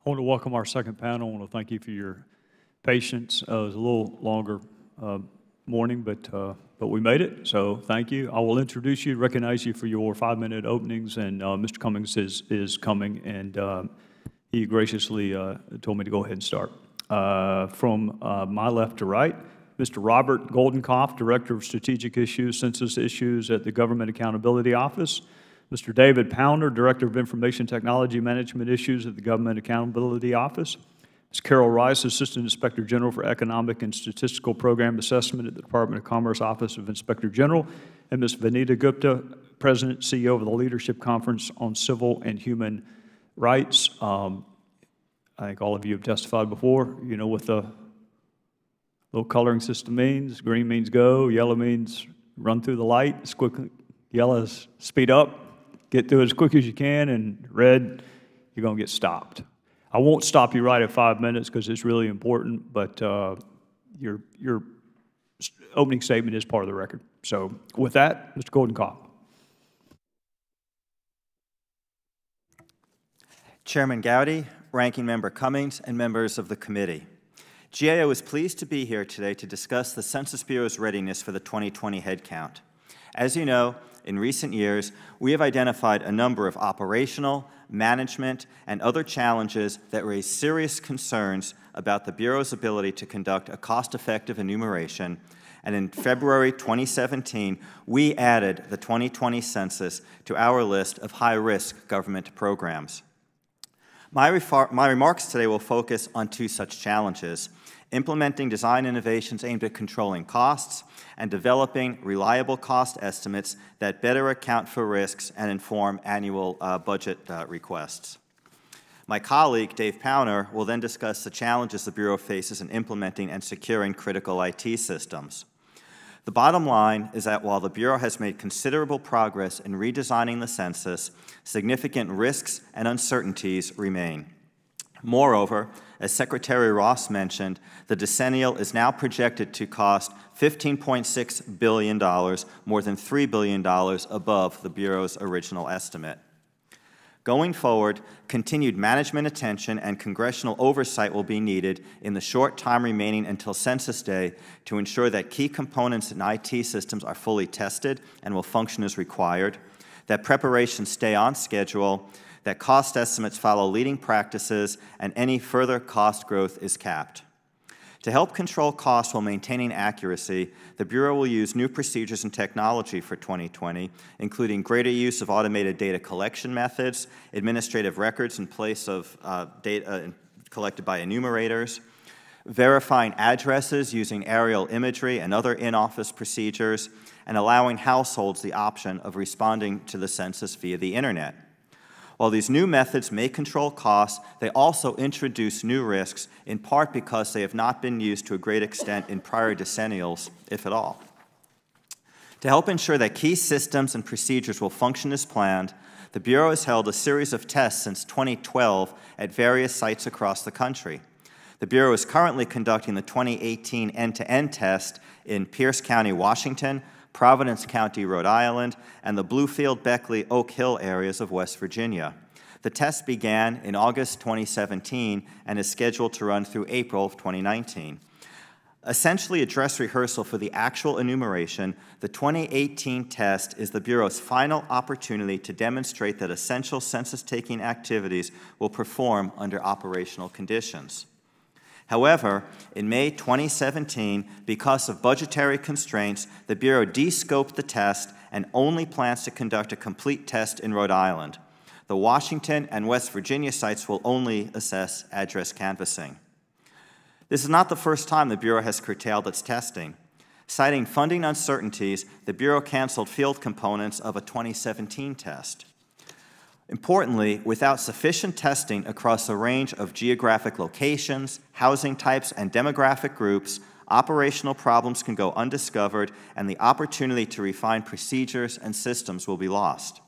I want to welcome our second panel. I want to thank you for your patience. It was a little longer morning, but we made it, so thank you. I will introduce you, recognize you for your 5-minute openings, and Mr. Cummings is coming, and he graciously told me to go ahead and start. From my left to right, Mr. Robert Goldenkopf, Director of Strategic Issues, Census Issues at the Government Accountability Office. Mr. David Powner, Director of Information Technology Management Issues at the Government Accountability Office. Ms. Carol Rice, Assistant Inspector General for Economic and Statistical Program Assessment at the Department of Commerce Office of Inspector General. And Ms. Vanita Gupta, President and CEO of the Leadership Conference on Civil and Human Rights. I think all of you have testified before. You know what the little coloring system means. Green means go, yellow means run through the light, yellow is speed up. Get through it as quick as you can, and red, you're going to get stopped. I won't stop you right at 5 minutes because it's really important, but your opening statement is part of the record. So with that, Mr. Goldenkopf. Chairman Gowdy, Ranking Member Cummings, and members of the committee. GAO is pleased to be here today to discuss the Census Bureau's readiness for the 2020 headcount. As you know, in recent years, we have identified a number of operational, management, and other challenges that raise serious concerns about the Bureau's ability to conduct a cost-effective enumeration, and in February 2017, we added the 2020 census to our list of high-risk government programs. My remarks today will focus on two such challenges: implementing design innovations aimed at controlling costs, and developing reliable cost estimates that better account for risks and inform annual budget requests. My colleague, Dave Powner, will then discuss the challenges the Bureau faces in implementing and securing critical IT systems. The bottom line is that while the Bureau has made considerable progress in redesigning the census, significant risks and uncertainties remain. Moreover, as Secretary Ross mentioned, the decennial is now projected to cost $15.6 billion, more than $3 billion above the Bureau's original estimate. Going forward, continued management attention and congressional oversight will be needed in the short time remaining until Census Day to ensure that key components in IT systems are fully tested and will function as required, that preparations stay on schedule, that cost estimates follow leading practices, and any further cost growth is capped. To help control costs while maintaining accuracy, the Bureau will use new procedures and technology for 2020, including greater use of automated data collection methods, administrative records in place of data collected by enumerators, verifying addresses using aerial imagery and other in-office procedures, and allowing households the option of responding to the census via the Internet. While these new methods may control costs, they also introduce new risks, in part because they have not been used to a great extent in prior decennials, if at all. To help ensure that key systems and procedures will function as planned, the Bureau has held a series of tests since 2012 at various sites across the country. The Bureau is currently conducting the 2018 end-to-end test in Pierce County, Washington, Providence County, Rhode Island, and the Bluefield, Beckley, Oak Hill areas of West Virginia. The test began in August 2017 and is scheduled to run through April of 2019. Essentially a dress rehearsal for the actual enumeration, the 2018 test is the Bureau's final opportunity to demonstrate that essential census-taking activities will perform under operational conditions. However, in May 2017, because of budgetary constraints, the Bureau de-scoped the test and only plans to conduct a complete test in Rhode Island. The Washington and West Virginia sites will only assess address canvassing. This is not the first time the Bureau has curtailed its testing. Citing funding uncertainties, the Bureau canceled field components of a 2017 test. Importantly, without sufficient testing across a range of geographic locations, housing types, and demographic groups, operational problems can go undiscovered, and the opportunity to refine procedures and systems will be lost.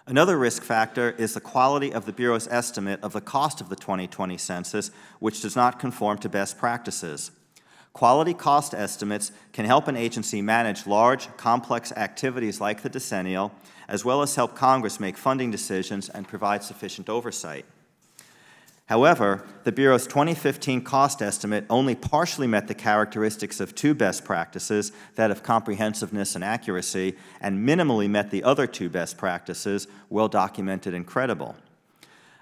Another risk factor is the quality of the Bureau's estimate of the cost of the 2020 census, which does not conform to best practices. Quality cost estimates can help an agency manage large, complex activities like the decennial, as well as help Congress make funding decisions and provide sufficient oversight. However, the Bureau's 2015 cost estimate only partially met the characteristics of two best practices, that of comprehensiveness and accuracy, and minimally met the other two best practices, well-documented and credible.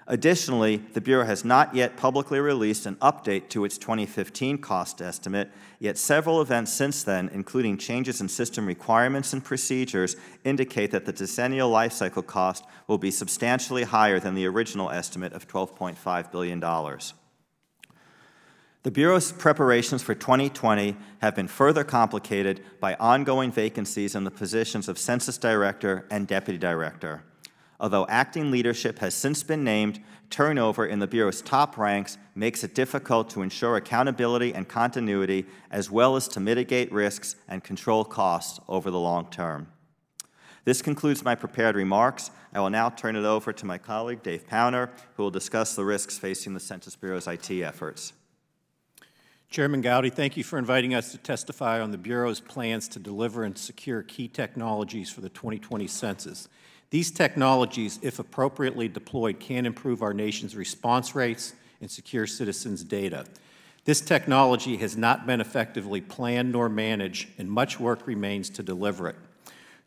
Additionally, the Bureau has not yet publicly released an update to its 2015 cost estimate, yet several events since then, including changes in system requirements and procedures, indicate that the decennial life cycle cost will be substantially higher than the original estimate of $12.5 billion. The Bureau's preparations for 2020 have been further complicated by ongoing vacancies in the positions of Census Director and Deputy Director. Although acting leadership has since been named, turnover in the Bureau's top ranks makes it difficult to ensure accountability and continuity, as well as to mitigate risks and control costs over the long term. This concludes my prepared remarks. I will now turn it over to my colleague, Dave Powner, who will discuss the risks facing the Census Bureau's IT efforts. Chairman Gowdy, thank you for inviting us to testify on the Bureau's plans to deliver and secure key technologies for the 2020 census. These technologies, if appropriately deployed, can improve our nation's response rates and secure citizens' data. This technology has not been effectively planned nor managed, and much work remains to deliver it.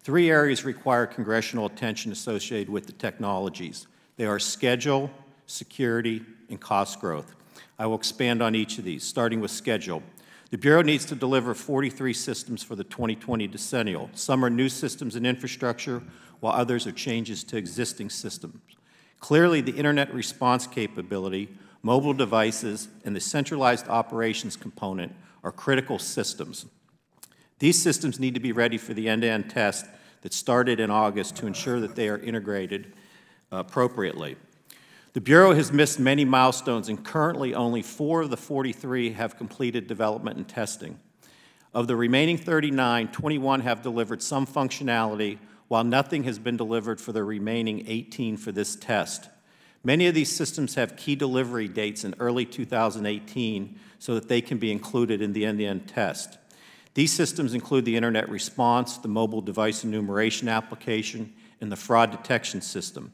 Three areas require congressional attention associated with the technologies. They are schedule, security, and cost growth. I will expand on each of these, starting with schedule. The Bureau needs to deliver 43 systems for the 2020 decennial. Some are new systems and infrastructure, while others are changes to existing systems. Clearly, the Internet response capability, mobile devices, and the centralized operations component are critical systems. These systems need to be ready for the end-to-end test that started in August to ensure that they are integrated appropriately. The Bureau has missed many milestones, and currently only 4 of the 43 have completed development and testing. Of the remaining 39, 21 have delivered some functionality, while nothing has been delivered for the remaining 18 for this test. Many of these systems have key delivery dates in early 2018 so that they can be included in the end-to-end test. These systems include the Internet response, the mobile device enumeration application, and the fraud detection system.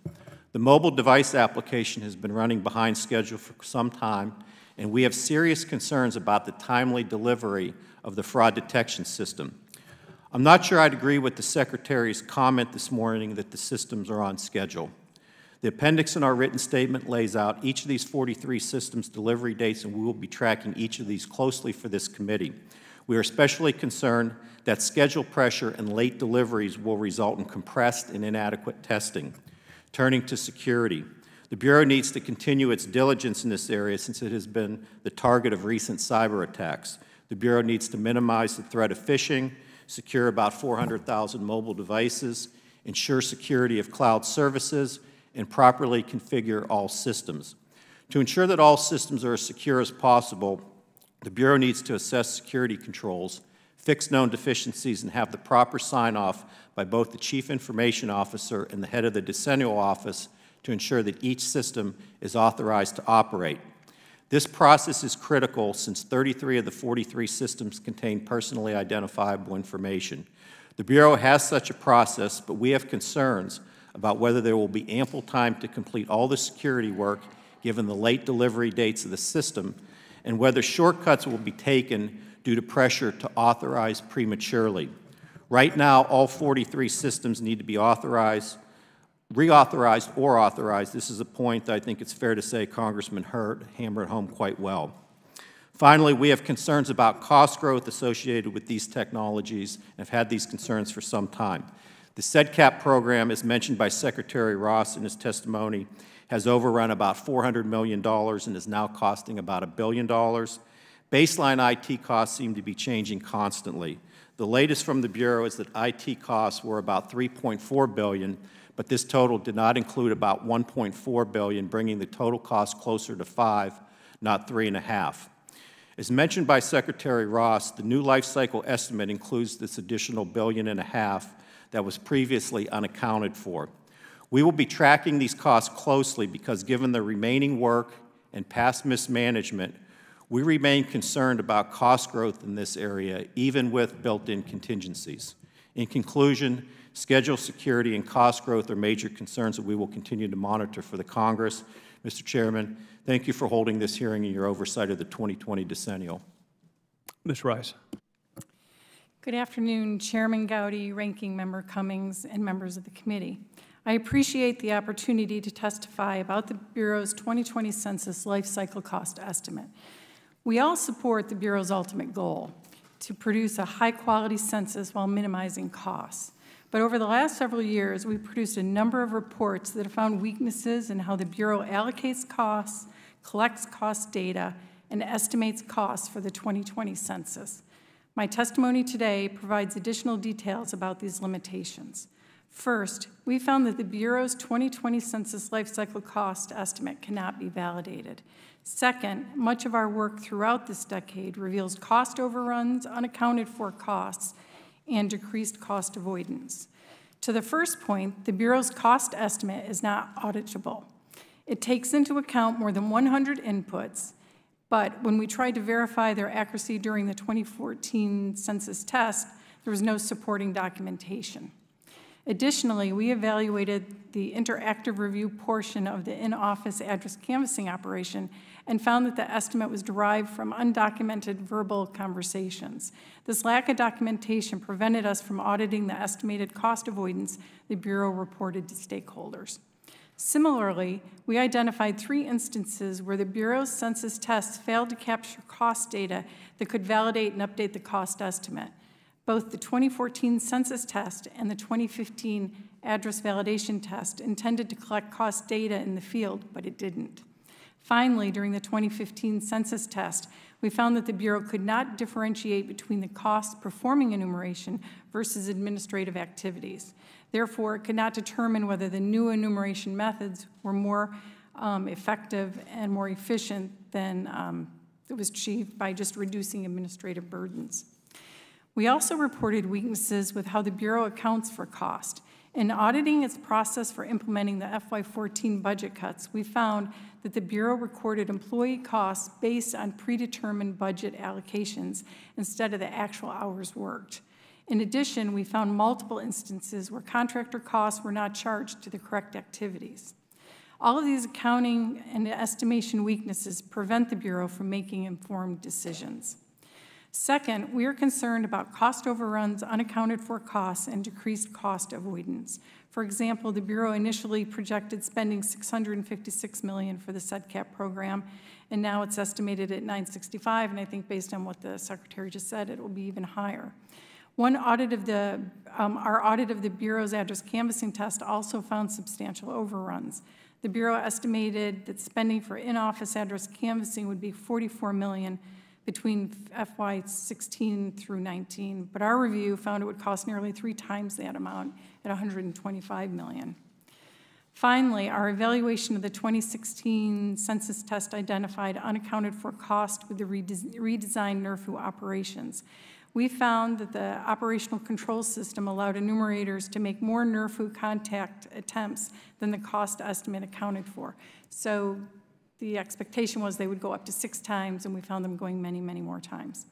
The mobile device application has been running behind schedule for some time, and we have serious concerns about the timely delivery of the fraud detection system. I'm not sure I'd agree with the Secretary's comment this morning that the systems are on schedule. The appendix in our written statement lays out each of these 43 systems' delivery dates, and we will be tracking each of these closely for this committee. We are especially concerned that schedule pressure and late deliveries will result in compressed and inadequate testing. Turning to security, the Bureau needs to continue its diligence in this area since it has been the target of recent cyber attacks. The Bureau needs to minimize the threat of phishing, secure about 400,000 mobile devices, ensure security of cloud services, and properly configure all systems. To ensure that all systems are as secure as possible, the Bureau needs to assess security controls, fix known deficiencies, and have the proper sign-off by both the Chief Information Officer and the head of the Decennial Office to ensure that each system is authorized to operate. This process is critical since 33 of the 43 systems contain personally identifiable information. The Bureau has such a process, but we have concerns about whether there will be ample time to complete all the security work given the late delivery dates of the system, and whether shortcuts will be taken due to pressure to authorize prematurely. Right now, all 43 systems need to be authorized, reauthorized or authorized. This is a point that I think it's fair to say Congressman Hurt hammered home quite well. Finally, we have concerns about cost growth associated with these technologies and have had these concerns for some time. The SEDCAP program, as mentioned by Secretary Ross in his testimony, has overrun about $400 million and is now costing about $1 billion. Baseline IT costs seem to be changing constantly. The latest from the Bureau is that IT costs were about $3.4 billion, but this total did not include about $1.4 billion, bringing the total cost closer to 5, not 3.5. As mentioned by Secretary Ross, the new life cycle estimate includes this additional $1.5 billion that was previously unaccounted for. We will be tracking these costs closely because given the remaining work and past mismanagement, we remain concerned about cost growth in this area, even with built-in contingencies. In conclusion, schedule security and cost growth are major concerns that we will continue to monitor for the Congress. Mr. Chairman, thank you for holding this hearing and your oversight of the 2020 decennial. Ms. Rice. Good afternoon, Chairman Gowdy, Ranking Member Cummings, and members of the committee. I appreciate the opportunity to testify about the Bureau's 2020 Census Life Cycle Cost Estimate. We all support the Bureau's ultimate goal, to produce a high-quality census while minimizing costs. But over the last several years, we've produced a number of reports that have found weaknesses in how the Bureau allocates costs, collects cost data, and estimates costs for the 2020 census. My testimony today provides additional details about these limitations. First, we found that the Bureau's 2020 Census Life Cycle Cost Estimate cannot be validated. Second, much of our work throughout this decade reveals cost overruns, unaccounted for costs, and decreased cost avoidance. To the first point, the Bureau's cost estimate is not auditable. It takes into account more than 100 inputs, but when we tried to verify their accuracy during the 2014 census test, there was no supporting documentation. Additionally, we evaluated the interactive review portion of the in-office address canvassing operation and found that the estimate was derived from undocumented verbal conversations. This lack of documentation prevented us from auditing the estimated cost avoidance the Bureau reported to stakeholders. Similarly, we identified 3 instances where the Bureau's census tests failed to capture cost data that could validate and update the cost estimate. Both the 2014 census test and the 2015 address validation test intended to collect cost data in the field, but it didn't. Finally, during the 2015 census test, we found that the Bureau could not differentiate between the costs performing enumeration versus administrative activities. Therefore, it could not determine whether the new enumeration methods were more effective and more efficient than it was achieved by just reducing administrative burdens. We also reported weaknesses with how the Bureau accounts for cost. In auditing its process for implementing the FY14 budget cuts, we found that the Bureau recorded employee costs based on predetermined budget allocations instead of the actual hours worked. In addition, we found multiple instances where contractor costs were not charged to the correct activities. All of these accounting and estimation weaknesses prevent the Bureau from making informed decisions. Second, we are concerned about cost overruns, unaccounted for costs, and decreased cost avoidance. For example, the Bureau initially projected spending $656 million for the SEDCAP program, and now it's estimated at $965, and I think based on what the Secretary just said, it will be even higher. Our audit of the Bureau's address canvassing test also found substantial overruns. The Bureau estimated that spending for in-office address canvassing would be $44 million between FY16 through 19, but our review found it would cost nearly 3 times that amount at $125 million. Finally, our evaluation of the 2016 census test identified unaccounted for cost with the redesigned NRFU operations. We found that the operational control system allowed enumerators to make more NRFU contact attempts than the cost estimate accounted for. So the expectation was they would go up to 6 times, and we found them going many, many more times.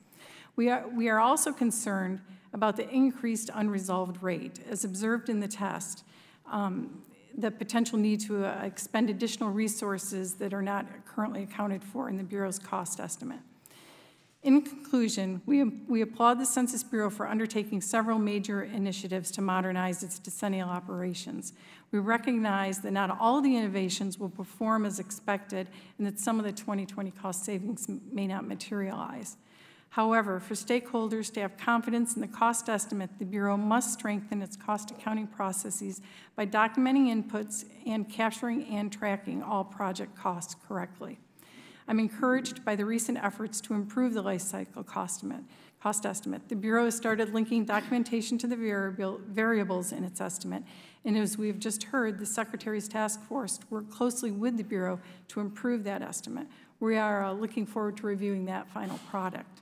We are also concerned about the increased unresolved rate. As observed in the test, the potential need to expend additional resources that are not currently accounted for in the Bureau's cost estimate. In conclusion, we applaud the Census Bureau for undertaking several major initiatives to modernize its decennial operations. We recognize that not all of the innovations will perform as expected and that some of the 2020 cost savings may not materialize. However, for stakeholders to have confidence in the cost estimate, the Bureau must strengthen its cost accounting processes by documenting inputs and capturing and tracking all project costs correctly. I'm encouraged by the recent efforts to improve the life cycle cost estimate. The Bureau has started linking documentation to the variables in its estimate, and as we've just heard, the Secretary's task force worked closely with the Bureau to improve that estimate. We are looking forward to reviewing that final product.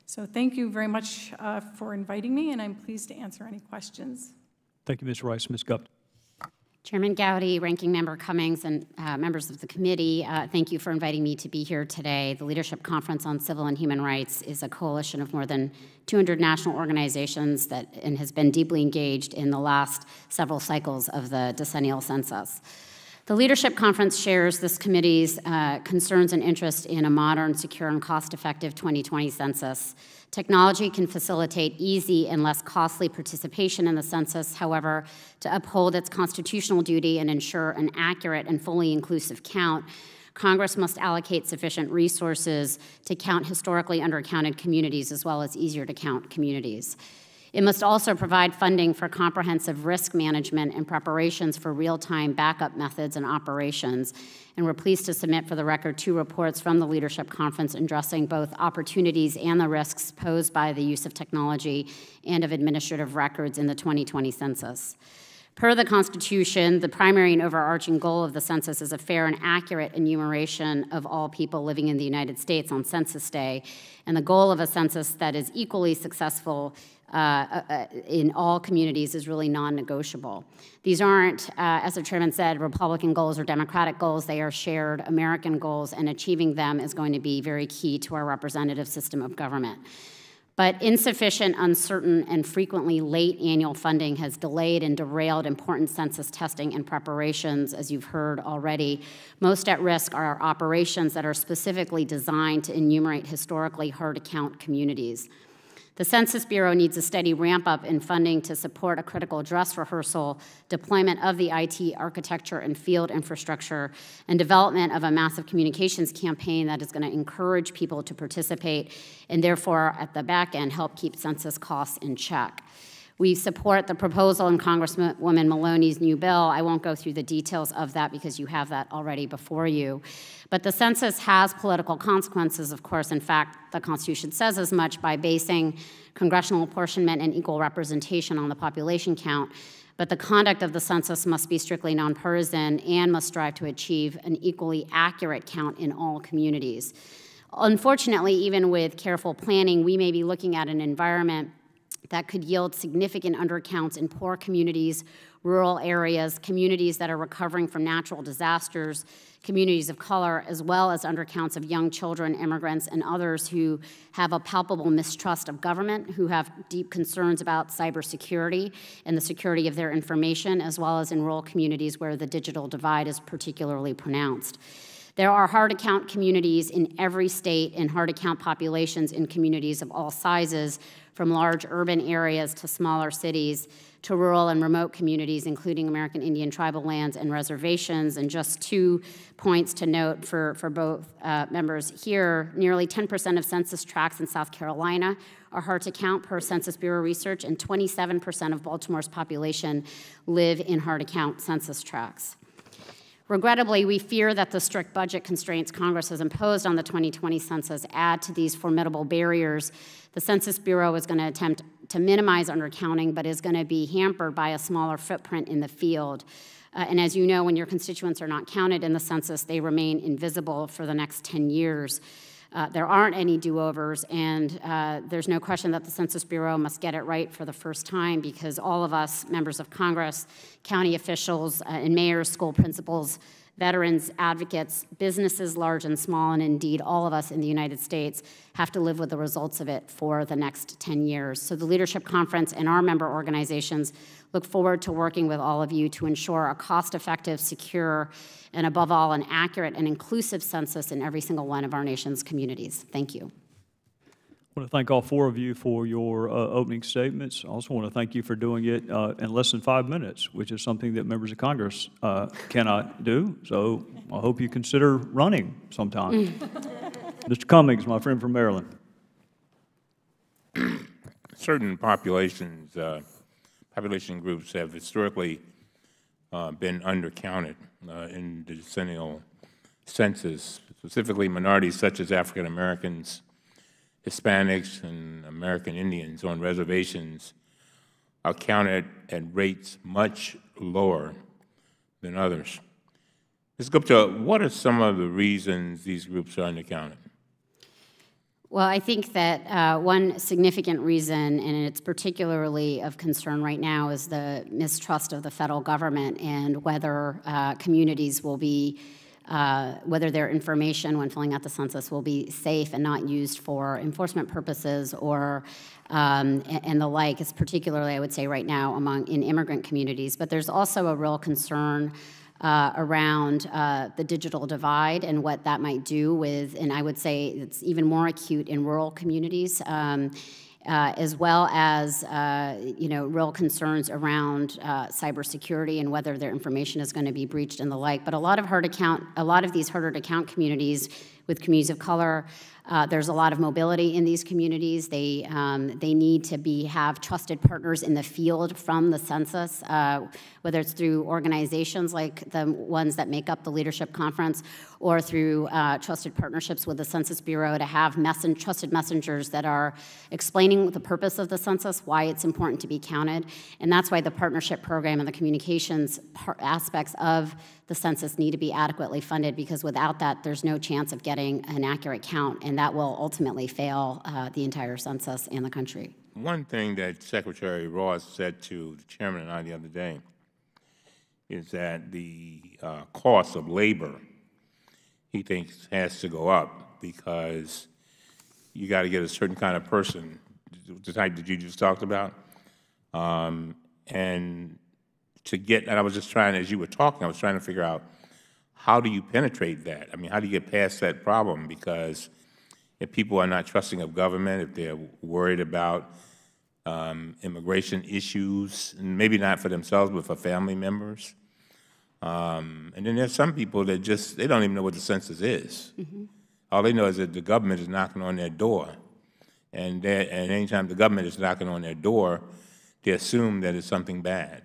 So thank you very much for inviting me, and I'm pleased to answer any questions. Thank you, Ms. Rice. Ms. Gupta. Chairman Gowdy, Ranking Member Cummings, and members of the committee, thank you for inviting me to be here today. The Leadership Conference on Civil and Human Rights is a coalition of more than 200 national organizations and has been deeply engaged in the last several cycles of the decennial census. The Leadership Conference shares this committee's concerns and interest in a modern, secure, and cost-effective 2020 census. Technology can facilitate easy and less costly participation in the census. However, to uphold its constitutional duty and ensure an accurate and fully inclusive count, Congress must allocate sufficient resources to count historically undercounted communities as well as easier to count communities. It must also provide funding for comprehensive risk management and preparations for real-time backup methods and operations. And we're pleased to submit for the record 2 reports from the Leadership Conference addressing both opportunities and the risks posed by the use of technology and of administrative records in the 2020 census. Per the Constitution, the primary and overarching goal of the census is a fair and accurate enumeration of all people living in the United States on Census Day, and the goal of a census that is equally successful in all communities is really non-negotiable. These aren't, as the chairman said, Republican goals or Democratic goals. They are shared American goals, and achieving them is going to be very key to our representative system of government. But insufficient, uncertain, and frequently late annual funding has delayed and derailed important census testing and preparations, as you've heard already. Most at risk are operations that are specifically designed to enumerate historically hard-to-count communities. The Census Bureau needs a steady ramp-up in funding to support a critical dress rehearsal, deployment of the IT architecture and field infrastructure, and development of a massive communications campaign that is going to encourage people to participate and therefore, at the back end, help keep census costs in check. We support the proposal in Congresswoman Maloney's new bill. I won't go through the details of that because you have that already before you. But the census has political consequences, of course. In fact, the Constitution says as much by basing congressional apportionment and equal representation on the population count. But the conduct of the census must be strictly nonpartisan and must strive to achieve an equally accurate count in all communities. Unfortunately, even with careful planning, we may be looking at an environment that could yield significant undercounts in poor communities, rural areas, communities that are recovering from natural disasters, communities of color, as well as undercounts of young children, immigrants, and others who have a palpable mistrust of government, who have deep concerns about cybersecurity and the security of their information, as well as in rural communities where the digital divide is particularly pronounced. There are hard-to-count communities in every state and hard-to-count populations in communities of all sizes, from large urban areas to smaller cities to rural and remote communities, including American Indian tribal lands and reservations. And just 2 points to note for both members here. Nearly 10% of census tracts in South Carolina are hard to count per Census Bureau research, and 27% of Baltimore's population live in hard-to-count census tracts. Regrettably, we fear that the strict budget constraints Congress has imposed on the 2020 census add to these formidable barriers. The Census Bureau is going to attempt to minimize undercounting, but is going to be hampered by a smaller footprint in the field. And as you know, when your constituents are not counted in the census, they remain invisible for the next 10 years. There aren't any do-overs, and there's no question that the Census Bureau must get it right for the first time, because all of us, members of Congress, county officials, and mayors, school principals, veterans, advocates, businesses large and small, and indeed all of us in the United States have to live with the results of it for the next 10 years. So the Leadership Conference and our member organizations look forward to working with all of you to ensure a cost-effective, secure, and above all, an accurate and inclusive census in every single one of our nation's communities. Thank you. I want to thank all 4 of you for your opening statements. I also want to thank you for doing it in less than 5 minutes, which is something that members of Congress cannot do. So I hope you consider running sometime. Mr. Cummings, my friend from Maryland. Certain population groups have historically been undercounted in the decennial census, specifically minorities such as African Americans, Hispanics, and American Indians on reservations are counted at rates much lower than others. Ms. Gupta, what are some of the reasons these groups are undercounted? Well, I think that one significant reason, and it's particularly of concern right now, is the mistrust of the federal government and whether communities will be, whether their information when filling out the census will be safe and not used for enforcement purposes or and the like, is particularly, I would say, right now in immigrant communities. But there's also a real concern around the digital divide and what that might do with, and I would say it's even more acute in rural communities, as well as real concerns around cybersecurity and whether their information is going to be breached and the like. But a lot of these harder to count communities with communities of color, there's a lot of mobility in these communities. They need to have trusted partners in the field from the census, whether it's through organizations like the ones that make up the Leadership Conference, or through trusted partnerships with the Census Bureau to have trusted messengers that are explaining the purpose of the census, why it's important to be counted. And that's why the partnership program and the communications aspects of the census need to be adequately funded, because without that, there's no chance of getting an accurate count, and that will ultimately fail the entire census and the country. One thing that Secretary Ross said to the chairman and I the other day is that the cost of labor, he thinks, has to go up because you got to get a certain kind of person, the type that you just talked about, and to get, and I was just trying, as you were talking, I was trying to figure out, how do you penetrate that? I mean, how do you get past that problem? Because if people are not trusting of government, if they're worried about immigration issues, and maybe not for themselves, but for family members. And then there's some people that they don't even know what the census is. Mm-hmm. All they know is that the government is knocking on their door. And anytime the government is knocking on their door, they assume that it's something bad.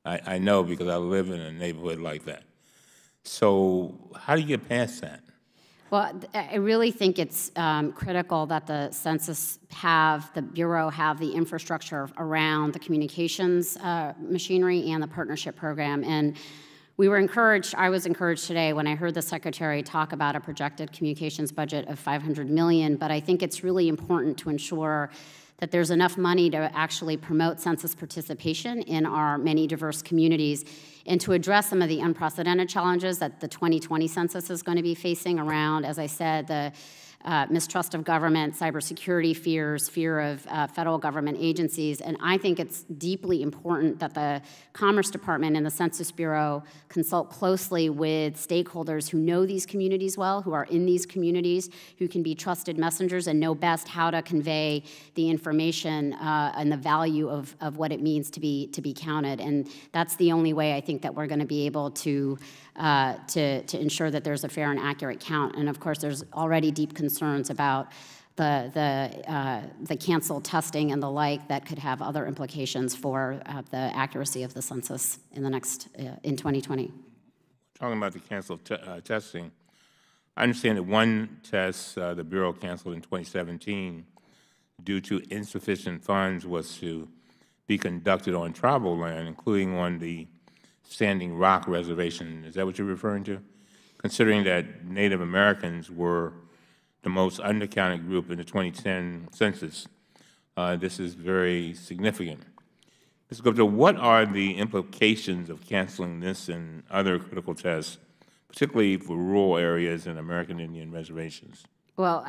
I know because I live in a neighborhood like that. So how do you get past that? Well, I really think it's critical that the census the Bureau have the infrastructure around the communications machinery and the partnership program. And I was encouraged today when I heard the Secretary talk about a projected communications budget of $500 million, but I think it's really important to ensure that there's enough money to actually promote census participation in our many diverse communities and to address some of the unprecedented challenges that the 2020 census is going to be facing around, as I said, the mistrust of government, cybersecurity fears, fear of federal government agencies. And I think it's deeply important that the Commerce Department and the Census Bureau consult closely with stakeholders who know these communities well, who are in these communities, who can be trusted messengers and know best how to convey the information and the value of what it means to be counted. And that's the only way I think that we're going to be able to ensure that there's a fair and accurate count. And of course, there's already deep concerns about the canceled testing and the like that could have other implications for the accuracy of the census in 2020. Talking about the canceled testing, I understand that one test the Bureau canceled in 2017 due to insufficient funds was to be conducted on tribal land, including on the Standing Rock Reservation. Is that what you're referring to? Considering that Native Americans were the most undercounted group in the 2010 census, this is very significant. Ms. Gupta, what are the implications of canceling this and other critical tests, particularly for rural areas and American Indian reservations? Well,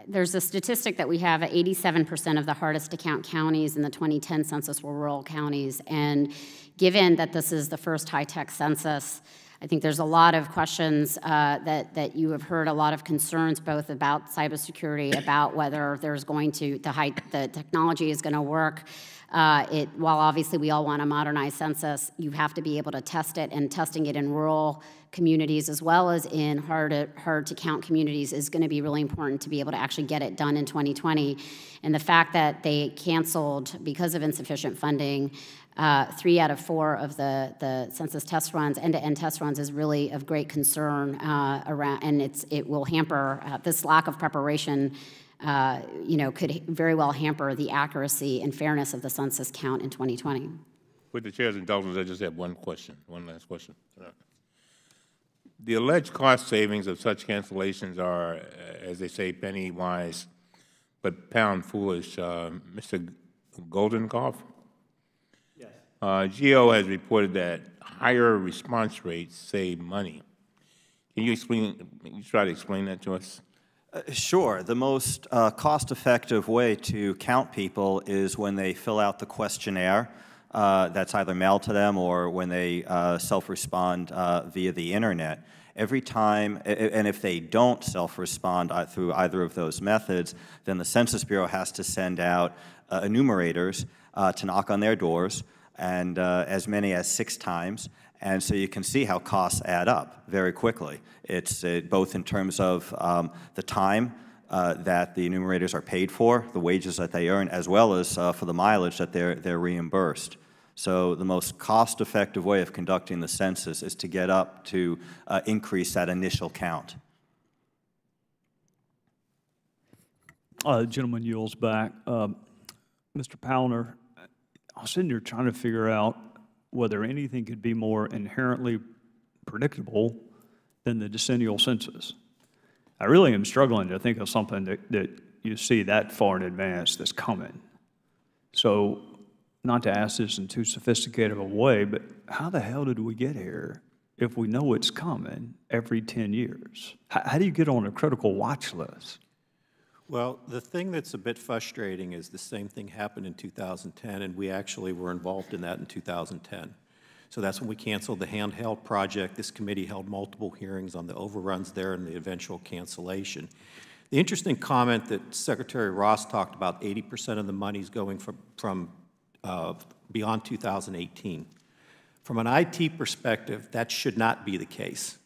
there's a statistic that we have that 87% of the hardest to count counties in the 2010 census were rural counties. And given that this is the first high-tech census, I think there's a lot of questions that you have heard, a lot of concerns both about cybersecurity, about whether there's the technology is going to work. While obviously we all want a modernized census, you have to be able to test it, and testing it in rural communities as well as in hard to count communities is going to be really important to be able to actually get it done in 2020. And the fact that they canceled because of insufficient funding 3 out of 4 of the census test runs, end-to-end test runs, is really of great concern around, and it will hamper this lack of preparation. Could very well hamper the accuracy and fairness of the census count in 2020. With the chair's indulgence, I just have one last question. The alleged cost savings of such cancellations are, as they say, penny wise, but pound foolish. Mr. Goldenkopf? Yes. GAO has reported that higher response rates save money. Can you explain? Can you try to explain that to us? Sure. The most cost-effective way to count people is when they fill out the questionnaire that's either mailed to them or when they self-respond via the internet. Every time, and if they don't self-respond through either of those methods, then the Census Bureau has to send out enumerators to knock on their doors, and as many as 6 times. And so you can see how costs add up very quickly. It's both in terms of the time that the enumerators are paid for, the wages that they earn, as well as for the mileage that they're reimbursed. So the most cost-effective way of conducting the census is to get up to increase that initial count. The gentleman yields back. Mr. Powner, I was sitting here trying to figure out whether anything could be more inherently predictable than the decennial census. I really am struggling to think of something that you see that far in advance that's coming. So, not to ask this in too sophisticated a way, but how the hell did we get here if we know it's coming every 10 years? How do you get on a critical watch list? Well, the thing that's a bit frustrating is the same thing happened in 2010, and we actually were involved in that in 2010. So that's when we canceled the handheld project. This committee held multiple hearings on the overruns there and the eventual cancellation. The interesting comment that Secretary Ross talked about, 80% of the money's going from beyond 2018. From an IT perspective, that should not be the case.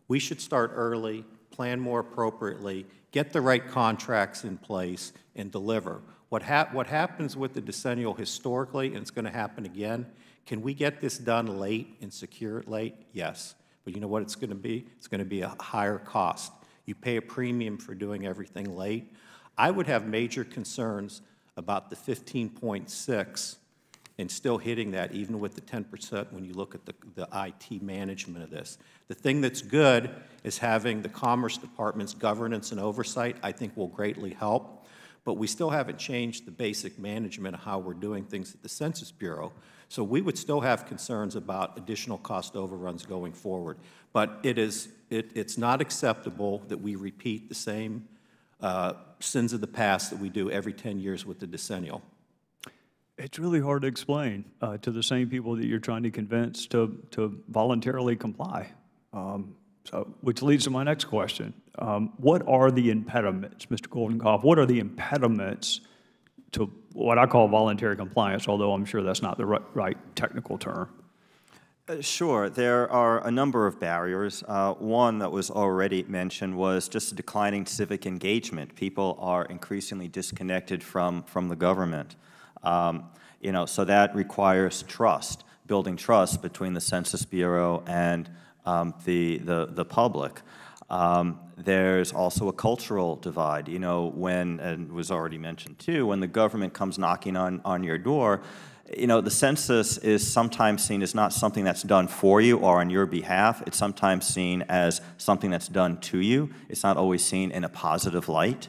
We should start early, plan more appropriately, get the right contracts in place, and deliver. What happens with the decennial historically, and it's going to happen again, can we get this done late and secure it late? Yes. But you know what it's going to be? It's going to be a higher cost. You pay a premium for doing everything late. I would have major concerns about the 15.6 and still hitting that, even with the 10% when you look at the IT management of this. The thing that's good is having the Commerce Department's governance and oversight, I think will greatly help, but we still haven't changed the basic management of how we're doing things at the Census Bureau. So we would still have concerns about additional cost overruns going forward. But it's not acceptable that we repeat the same sins of the past that we do every 10 years with the decennial. It's really hard to explain to the same people that you're trying to convince to voluntarily comply. Which leads to my next question. What are the impediments, Mr. Goldenkopf? What are the impediments to what I call voluntary compliance, although I'm sure that's not the right technical term? Sure. There are a number of barriers. One that was already mentioned was just declining civic engagement. People are increasingly disconnected from the government. So that requires trust, building trust between the Census Bureau and the public. There's also a cultural divide. When, and was already mentioned too, when the government comes knocking on your door, the census is sometimes seen as not something that's done for you or on your behalf. It's sometimes seen as something that's done to you. It's not always seen in a positive light.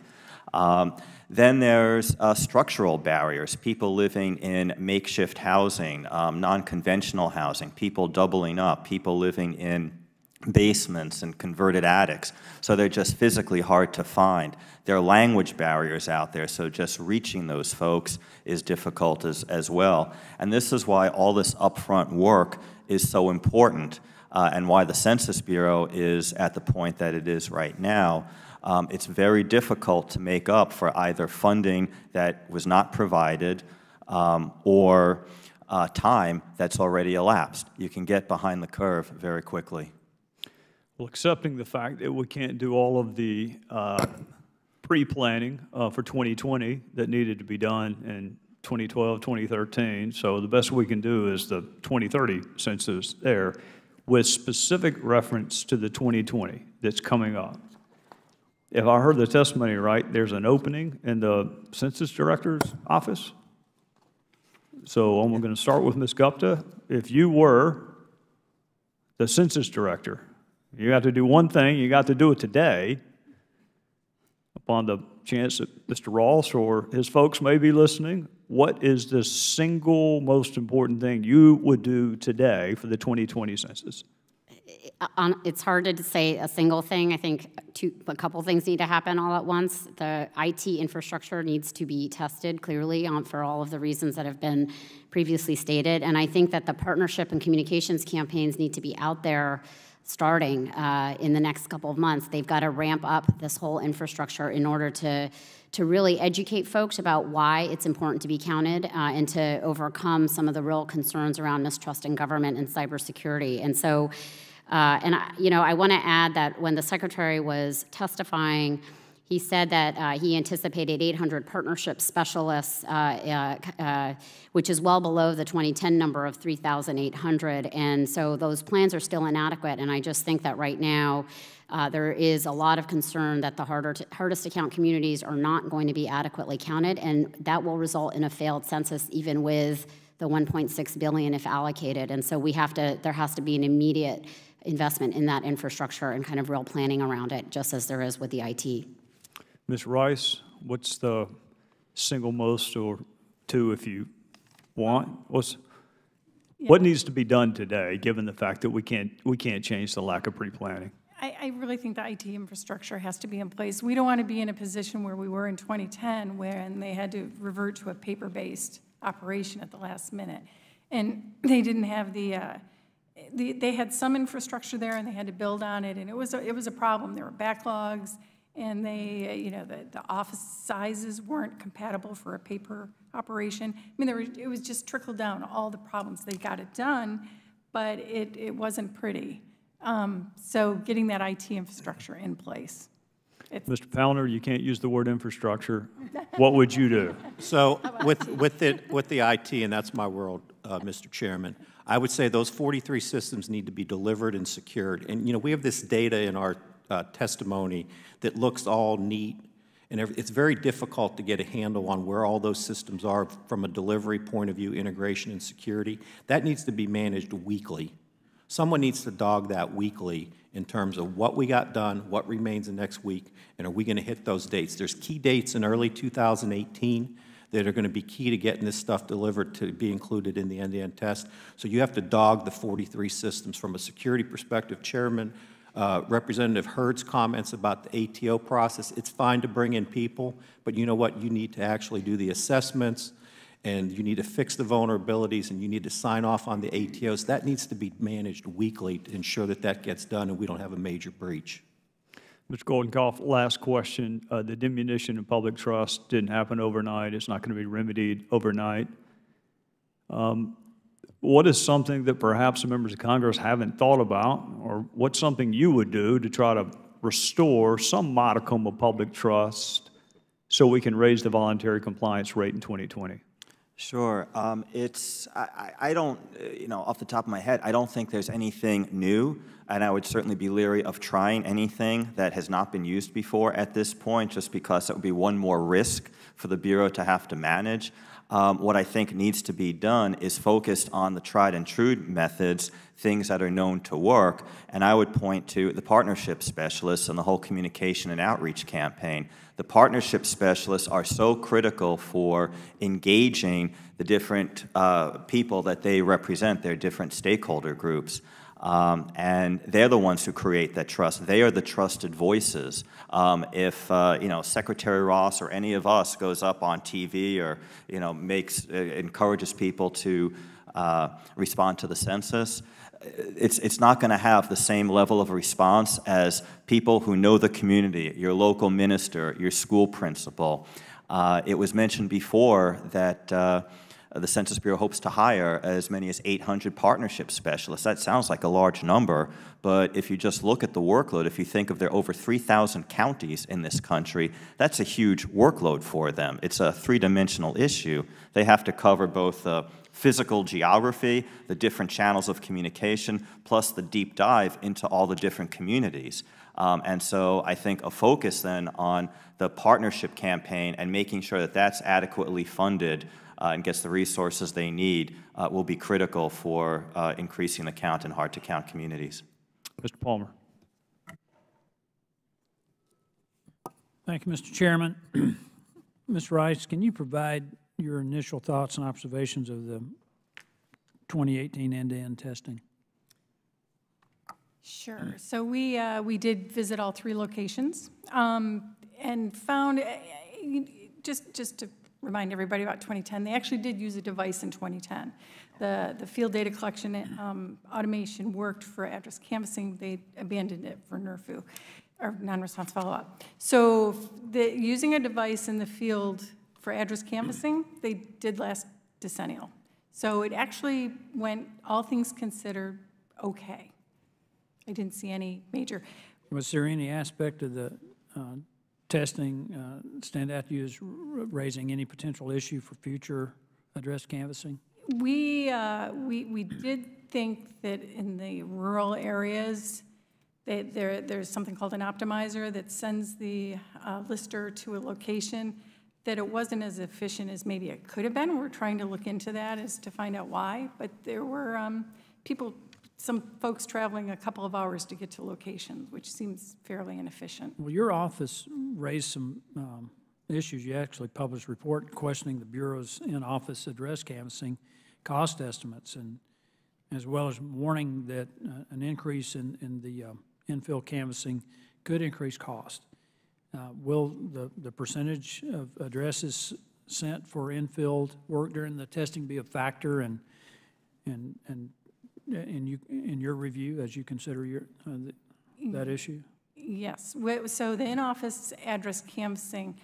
Then there's structural barriers, people living in makeshift housing, non-conventional housing, people doubling up, people living in basements and converted attics. So they're just physically hard to find. There are language barriers out there, so just reaching those folks is difficult as well. And this is why all this upfront work is so important and why the Census Bureau is at the point that it is right now. It's very difficult to make up for either funding that was not provided or time that's already elapsed. You can get behind the curve very quickly. Well, accepting the fact that we can't do all of the pre-planning for 2020 that needed to be done in 2012, 2013, so the best we can do is the 2030 census there with specific reference to the 2020 that's coming up. If I heard the testimony right, there's an opening in the Census Director's office. So I'm going to start with Ms. Gupta. If you were the Census Director You got to do one thing, you got to do it today. Upon the chance that Mr. Ross or his folks may be listening, what is the single most important thing you would do today for the 2020 census? It's hard to say a single thing. I think a couple things need to happen all at once. The IT infrastructure needs to be tested clearly for all of the reasons that have been previously stated. And I think that the partnership and communications campaigns need to be out there starting in the next couple of months. They've got to ramp up this whole infrastructure in order to really educate folks about why it's important to be counted and to overcome some of the real concerns around mistrust in government and cybersecurity. And so, I want to add that when the Secretary was testifying, he said that he anticipated 800 partnership specialists, which is well below the 2010 number of 3,800. And so those plans are still inadequate. And I just think that right now there is a lot of concern that the hardest to count communities are not going to be adequately counted. And that will result in a failed census even with the $1.6 billion if allocated. And so there has to be an immediate investment in that infrastructure and kind of real planning around it, just as there is with the IT. Ms. Rice, what's the single most, or two if you want? What needs to be done today, given the fact that we can't change the lack of pre-planning? I really think the IT infrastructure has to be in place. We don't want to be in a position where we were in 2010 when they had to revert to a paper-based operation at the last minute. And they didn't have they had some infrastructure there and they had to build on it, and it was a problem. There were backlogs, and the office sizes weren't compatible for a paper operation. I mean, it was just trickled down, all the problems. They got it done, but it wasn't pretty. So getting that IT infrastructure in place. Mr. Powner, you can't use the word infrastructure. What would you do? So with the IT, and that's my world, Mr. Chairman, I would say those 43 systems need to be delivered and secured. And we have this data in our testimony that looks all neat, and it's very difficult to get a handle on where all those systems are from a delivery point of view, integration and security. That needs to be managed weekly. Someone needs to dog that weekly in terms of what we got done, what remains the next week, and are we going to hit those dates. There's key dates in early 2018 that are going to be key to getting this stuff delivered to be included in the end-to-end test. So you have to dog the 43 systems from a security perspective. Chairman, Representative Hurd's comments about the ATO process, it's fine to bring in people, but you know what? You need to actually do the assessments, and you need to fix the vulnerabilities, and you need to sign off on the ATOs. That needs to be managed weekly to ensure that that gets done and we don't have a major breach. Mr. Goldenkoff, last question. The diminution in public trust didn't happen overnight. It's not going to be remedied overnight. What is something that perhaps the members of Congress haven't thought about, or what's something you would do to try to restore some modicum of public trust so we can raise the voluntary compliance rate in 2020? Sure. I don't, off the top of my head, I don't think there's anything new, and I would certainly be leery of trying anything that has not been used before at this point, just because it would be one more risk for the Bureau to have to manage. What I think needs to be done is focused on the tried and true methods, things that are known to work, and I would point to the partnership specialists and the whole communication and outreach campaign. The partnership specialists are so critical for engaging the different people that they represent, their different stakeholder groups. And they're the ones who create that trust. They are the trusted voices. If Secretary Ross or any of us goes up on TV or encourages people to respond to the census, it's not going to have the same level of response as people who know the community, your local minister, your school principal. It was mentioned before that the Census Bureau hopes to hire as many as 800 partnership specialists. That sounds like a large number, but if you just look at the workload, if you think of there are over 3,000 counties in this country, that's a huge workload for them. It's a three-dimensional issue. They have to cover both physical geography, the different channels of communication, plus the deep dive into all the different communities. And so I think a focus then on the partnership campaign and making sure that that's adequately funded and gets the resources they need will be critical for increasing the count in hard-to-count communities. Mr. Palmer. Thank you, Mr. Chairman. Ms. Rice, can you provide your initial thoughts and observations of the 2018 end-to-end testing? Sure. So we did visit all 3 locations and found, just to remind everybody about 2010, they actually did use a device in 2010. The field data collection automation worked for address canvassing. They abandoned it for NRFU, or non-response follow-up. So using a device in the field for address canvassing, they did last decennial. So it actually went, all things considered, okay. I didn't see any major. Was there any aspect of the testing stand out to you as raising any potential issue for future address canvassing? We did think that in the rural areas, there's something called an optimizer that sends the lister to a location, that it wasn't as efficient as maybe it could have been. We're trying to look into that as to find out why, but there were some folks traveling a couple of hours to get to locations, which seems fairly inefficient. Well, your office raised some issues. You actually published a report questioning the Bureau's in-office address canvassing cost estimates, and as well as warning that an increase in the infill canvassing could increase cost. Will the percentage of addresses sent for infill work during the testing be a factor in your review as you consider that issue? Yes. So the in-office address canvassing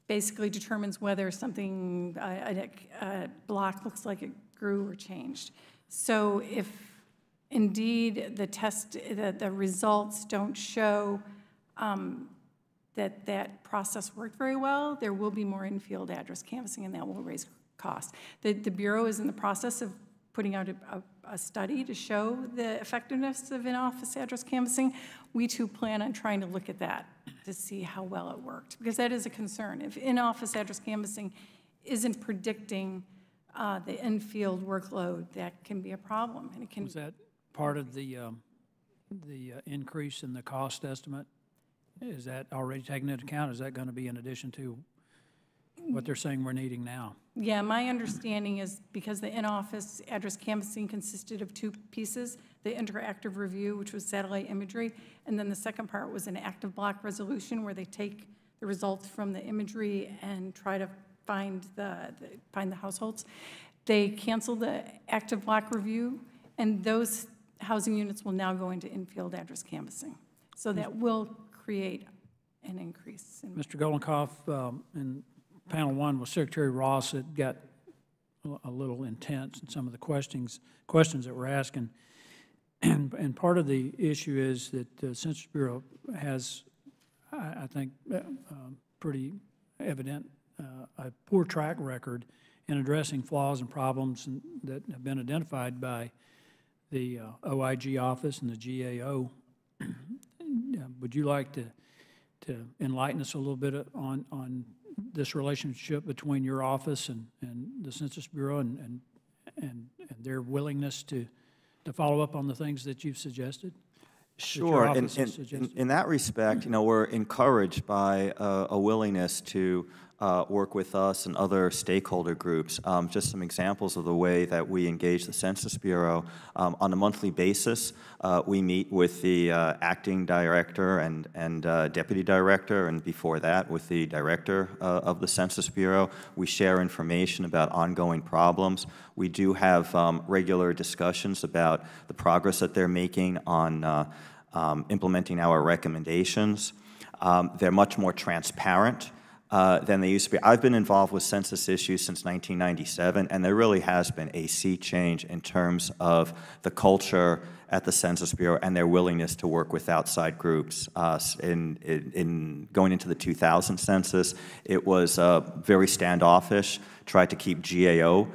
basically determines whether something, a block looks like it grew or changed. So if indeed the results don't show that process worked very well, there will be more in-field address canvassing, and that will raise costs. The Bureau is in the process of putting out a study to show the effectiveness of in-office address canvassing. We too plan on trying to look at that to see how well it worked, because that is a concern. If in-office address canvassing isn't predicting the in-field workload, that can be a problem, and it can. Was that part of the increase in the cost estimate? Is that already taken into account? Is that going to be in addition to what they're saying we're needing now? Yeah, my understanding is because the in-office address canvassing consisted of 2 pieces, the interactive review, which was satellite imagery, and then the second part was an active block resolution where they take the results from the imagery and try to find the households. They canceled the active block review, and those housing units will now go into in-field address canvassing. So that will create an increase. Mr. Golenkoff, in panel 1 with Secretary Ross, it got a little intense in some of the questions that we're asking. And part of the issue is that the Census Bureau has, I think, pretty evident a poor track record in addressing flaws and problems that have been identified by the OIG office and the GAO. Would you like to enlighten us a little bit on this relationship between your office and the Census Bureau and their willingness to follow up on the things that you've suggested? Sure. In that respect, we're encouraged by a willingness to work with us and other stakeholder groups. Just some examples of the way that we engage the Census Bureau. On a monthly basis, we meet with the acting director and deputy director, and before that with the director of the Census Bureau. We share information about ongoing problems. We do have regular discussions about the progress that they're making on implementing our recommendations. They're much more transparent than they used to be. I've been involved with census issues since 1997, and there really has been a sea change in terms of the culture at the Census Bureau and their willingness to work with outside groups. In going into the 2000 census, it was very standoffish, tried to keep GAO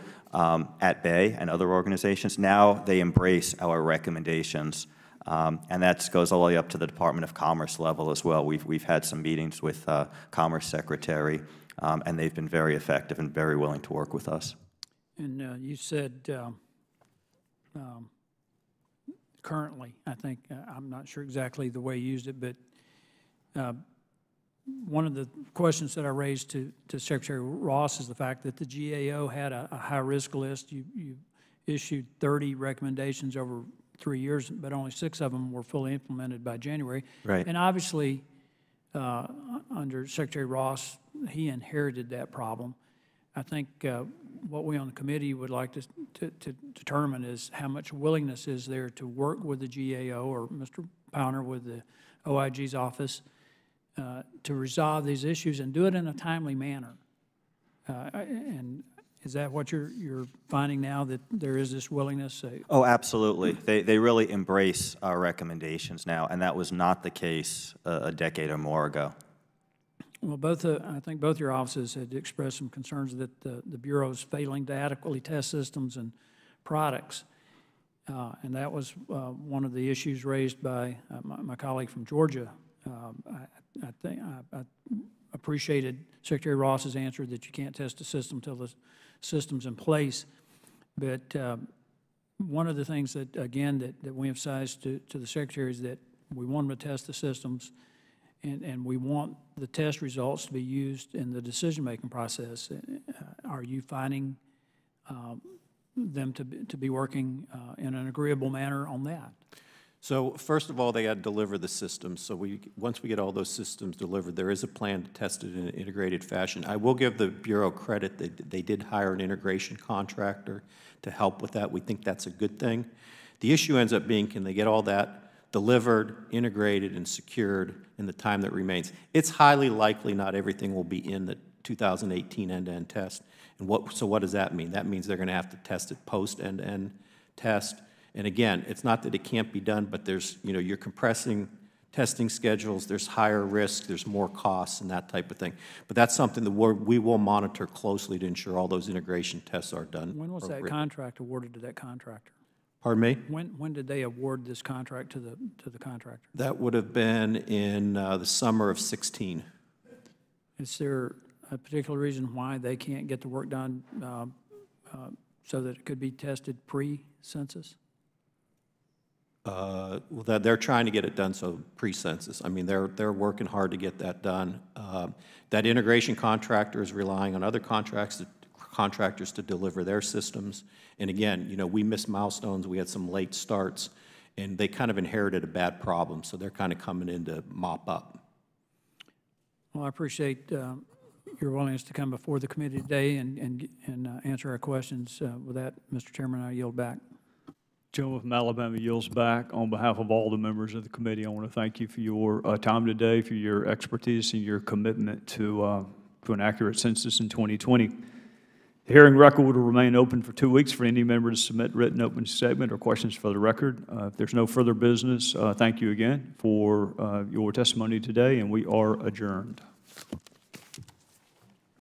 at bay and other organizations. Now they embrace our recommendations. And that goes all the way up to the Department of Commerce level as well. We've had some meetings with Commerce Secretary, and they've been very effective and very willing to work with us. And you said currently, I think, I'm not sure exactly the way you used it, but one of the questions that I raised to Secretary Ross is the fact that the GAO had a high-risk list. You issued 30 recommendations over 3 years, but only 6 of them were fully implemented by January. Right. And obviously, under Secretary Ross, he inherited that problem. I think what we on the committee would like to determine is how much willingness is there to work with the GAO or Mr. Powner with the OIG's office to resolve these issues and do it in a timely manner. And is that what you're finding now, that there is this willingness? Oh, absolutely. They really embrace our recommendations now, and that was not the case a decade or more ago. Well, I think both your offices had expressed some concerns that the Bureau is failing to adequately test systems and products. And that was one of the issues raised by my colleague from Georgia. I think I appreciated Secretary Ross's answer that you can't test a system until the system's in place. But one of the things that, again, that we emphasized to the Secretary is that we want them to test the systems, and we want the test results to be used in the decision-making process. Are you finding them to be working in an agreeable manner on that? So first of all, they got to deliver the systems. So once we get all those systems delivered, there is a plan to test it in an integrated fashion. I will give the Bureau credit that they did hire an integration contractor to help with that. We think that's a good thing. The issue ends up being, can they get all that delivered, integrated, and secured in the time that remains? It's highly likely not everything will be in the 2018 end-to-end test. And so what does that mean? That means they're going to have to test it post end-to-end test. And again, it's not that it can't be done, but there's, you're compressing testing schedules, there's higher risk, there's more costs and that type of thing. But that's something that we will monitor closely to ensure all those integration tests are done. When was that contract awarded to that contractor? Pardon me? When did they award this contract to the contractor? That would have been in the summer of 16. Is there a particular reason why they can't get the work done so that it could be tested pre-census? Well, they're trying to get it done so pre-census. I mean, they're working hard to get that done. That integration contractor is relying on other contractors to deliver their systems. And again, we missed milestones. We had some late starts, and they kind of inherited a bad problem, so they're kind of coming in to mop up. Well, I appreciate your willingness to come before the committee today and answer our questions. With that, Mr. Chairman, I yield back. Gentleman from Alabama yields back. On behalf of all the members of the committee, I want to thank you for your time today, for your expertise and your commitment to an accurate census in 2020. The hearing record will remain open for 2 weeks for any member to submit written opening statement or questions for the record. If there's no further business, thank you again for your testimony today, and we are adjourned.